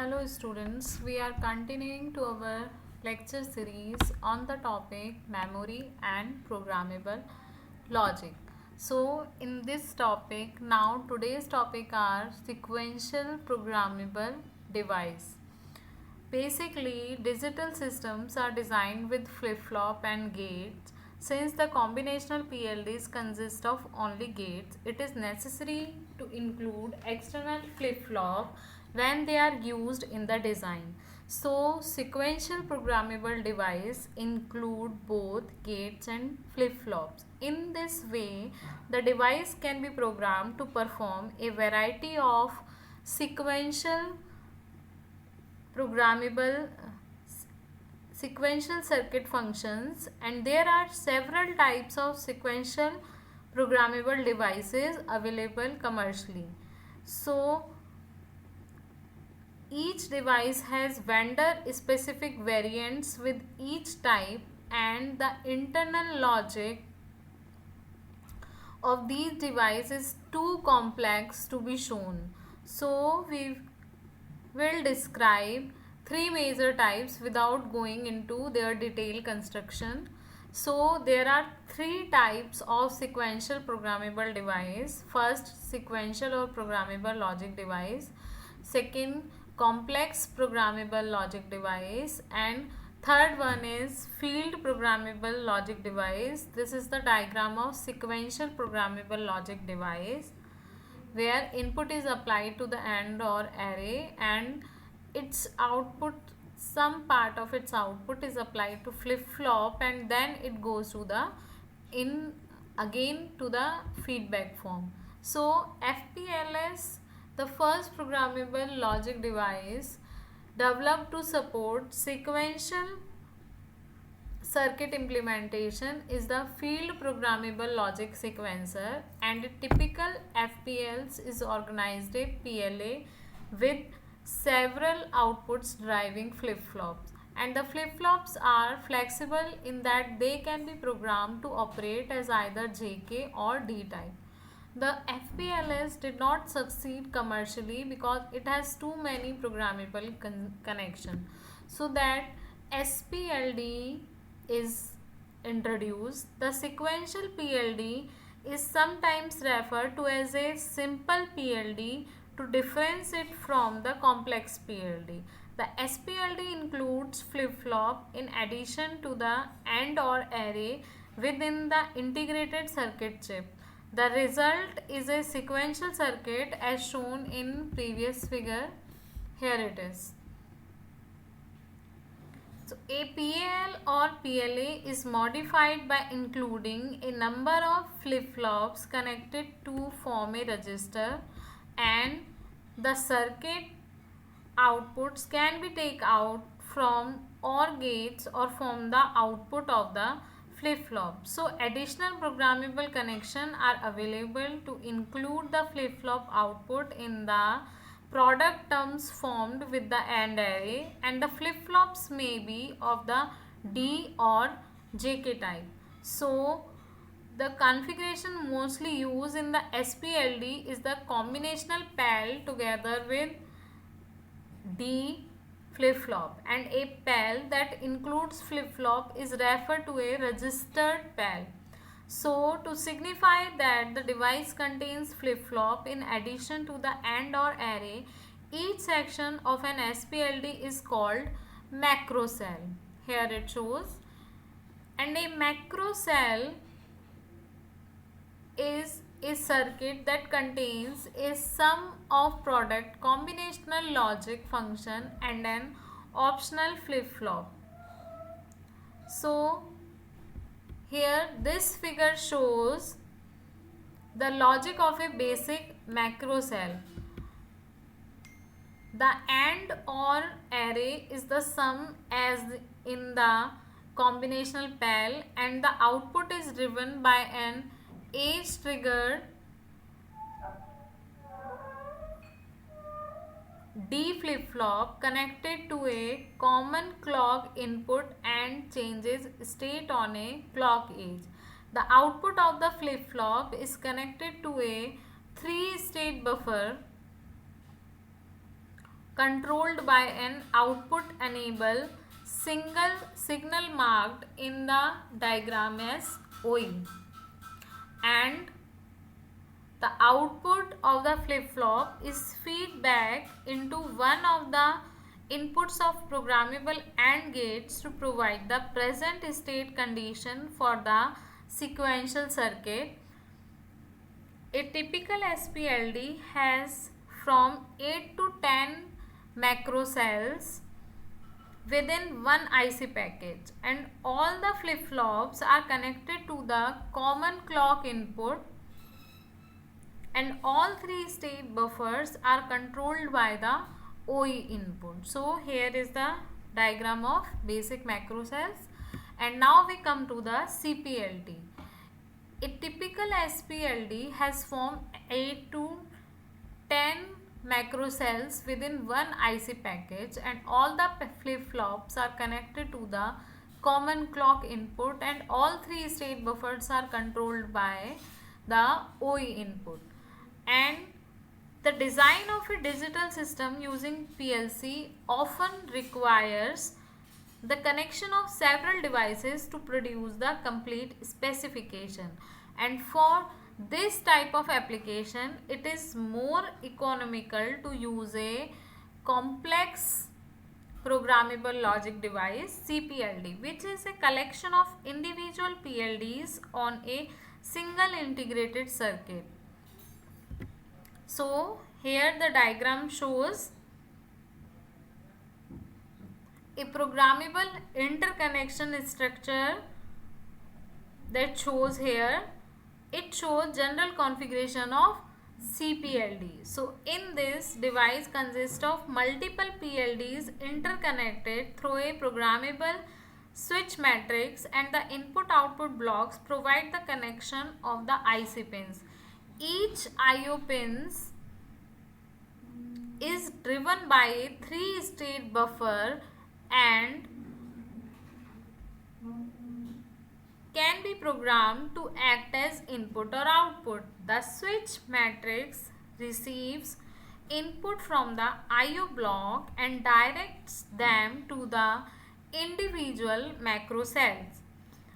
Hello students, we are continuing to our lecture series on the topic memory and programmable logic. So in this topic, now today's topic are sequential programmable device. Basically, digital systems are designed with flip-flop and gates. Since the combinational PLDs consist of only gates, it is necessary to include external flip-flop when they are used in the design. So, sequential programmable device include both gates and flip-flops. In this way, the device can be programmed to perform a variety of sequential programmable sequential circuit functions, and there are several types of sequential programmable devices available commercially. So each device has vendor specific variants with each type, and the internal logic of these devices is too complex to be shown. So we will describe three major types without going into their detailed construction. So there are three types of sequential programmable device. First, sequential or programmable logic device. Second, complex programmable logic device, and third one is field programmable logic device. This is the diagram of sequential programmable logic device, where input is applied to the AND or array, and its output, some part of its output is applied to flip flop, and then it goes to the in again to the feedback form. So FPLS, the first programmable logic device developed to support sequential circuit implementation, is the field programmable logic sequencer, and a typical FPLs is organized a PLA with several outputs driving flip-flops, and the flip-flops are flexible in that they can be programmed to operate as either JK or D type. The FPLS did not succeed commercially because it has too many programmable connection. So that SPLD is introduced. The sequential PLD is sometimes referred to as a simple PLD to differentiate from the complex PLD. The SPLD includes flip-flop in addition to the AND or array within the integrated circuit chip. The result is a sequential circuit as shown in previous figure. Here it is. So a PAL or PLA is modified by including a number of flip-flops connected to form a register, and the circuit outputs can be taken out from OR gates or from the output of the flip-flop. So additional programmable connections are available to include the flip-flop output in the product terms formed with the AND array, and the flip-flops may be of the D or JK type. So the configuration mostly used in the SPLD is the combinational PAL together with D flip-flop, and a PAL that includes flip-flop is referred to a registered PAL. So to signify that the device contains flip-flop in addition to the AND or array, each section of an SPLD is called macro cell. Here it shows. And a macro cell is a circuit that contains a sum of product combinational logic function and an optional flip-flop. So here this figure shows the logic of a basic macro cell. The AND or array is the sum as in the combinational PAL, and the output is driven by an age triggered D flip-flop connected to a common clock input and changes state on a clock edge. The output of the flip-flop is connected to a 3-state buffer controlled by an output enable single signal marked in the diagram as OE, and the output of the flip-flop is feedback into one of the inputs of programmable AND gates to provide the present state condition for the sequential circuit. A typical SPLD has from 8 to 10 macro cells within one IC package, and all the flip-flops are connected to the common clock input, and all three state buffers are controlled by the OE input. So here is the diagram of basic macro cells, and now we come to the CPLD. A typical SPLD has from 8 to 10 macro cells within one IC package, and all the flip-flops are connected to the common clock input, and all three state buffers are controlled by the OE input. And the design of a digital system using PLC often requires the connection of several devices to produce the complete specification, and for this type of application it is more economical to use a complex programmable logic device, CPLD, which is a collection of individual PLDs on a single integrated circuit. So here the diagram shows a programmable interconnection structure that shows here. It shows general configuration of CPLD. So in this device consists of multiple PLDs interconnected through a programmable switch matrix, and the input output blocks provide the connection of the IC pins. Each IO pins is driven by a 3-state buffer and can be programmed to act as input or output. The switch matrix receives input from the IO block and directs them to the individual macro cells.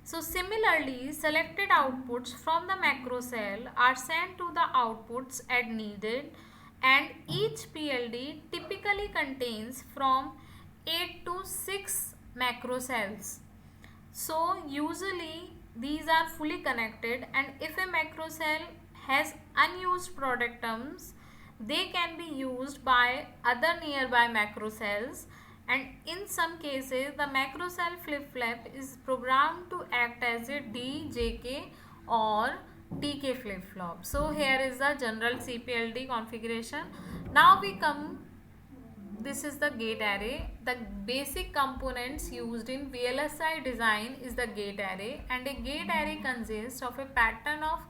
So similarly, selected outputs from the macro cell are sent to the outputs as needed, and each PLD typically contains from 8 to 6 macro cells. So usually these are fully connected, and if a macro cell has unused product terms, they can be used by other nearby macro cells, and in some cases the macro cell flip-flop is programmed to act as a D, JK or TK flip-flop. So here is the general CPLD configuration. Now we come, this is the gate array. The basic components used in VLSI design is the gate array, and a gate array consists of a pattern of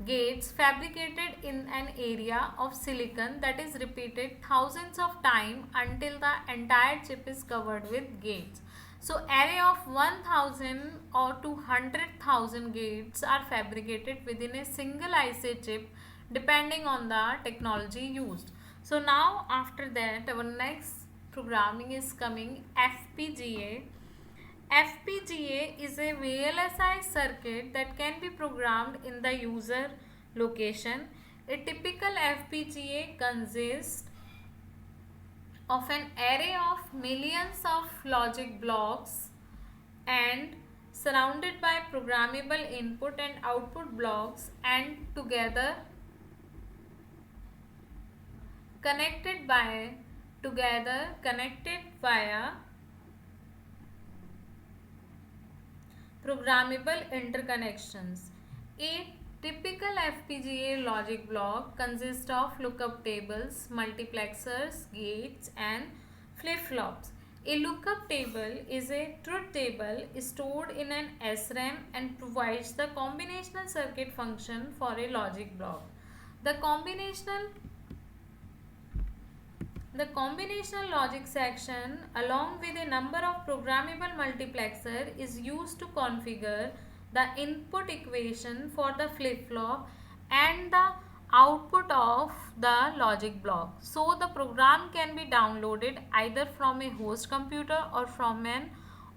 gates fabricated in an area of silicon that is repeated thousands of times until the entire chip is covered with gates. So array of 1000 or 200,000 gates are fabricated within a single IC chip depending on the technology used. So now after that our next programming is coming FPGA. FPGA is a VLSI circuit that can be programmed in the user location. A typical FPGA consists of an array of millions of logic blocks and surrounded by programmable input and output blocks, and together connected via programmable interconnections. A typical FPGA logic block consists of lookup tables, multiplexers, gates and flip-flops. A lookup table is a truth table stored in an SRAM and provides the combinational circuit function for a logic block. The combinational logic section along with a number of programmable multiplexer is used to configure the input equation for the flip-flop and the output of the logic block. So the program can be downloaded either from a host computer or from an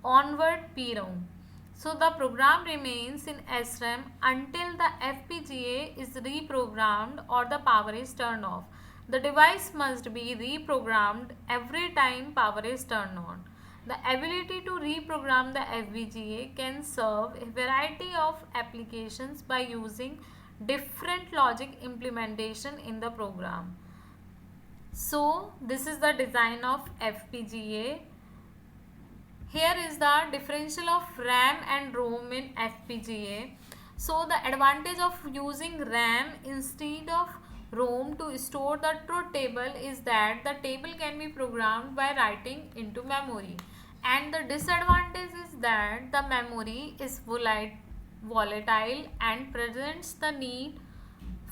onward PROM. So the program remains in SRAM until the FPGA is reprogrammed or the power is turned off. The device must be reprogrammed every time power is turned on. The ability to reprogram the FPGA can serve a variety of applications by using different logic implementation in the program. So this is the design of FPGA. Here is the differential of RAM and ROM in FPGA. So the advantage of using RAM instead of ROM to store the truth table is that the table can be programmed by writing into memory, and the disadvantage is that the memory is volatile and presents the need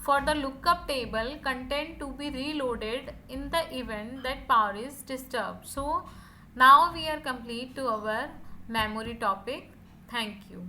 for the lookup table content to be reloaded in the event that power is disturbed. So now we are complete to our memory topic. Thank you.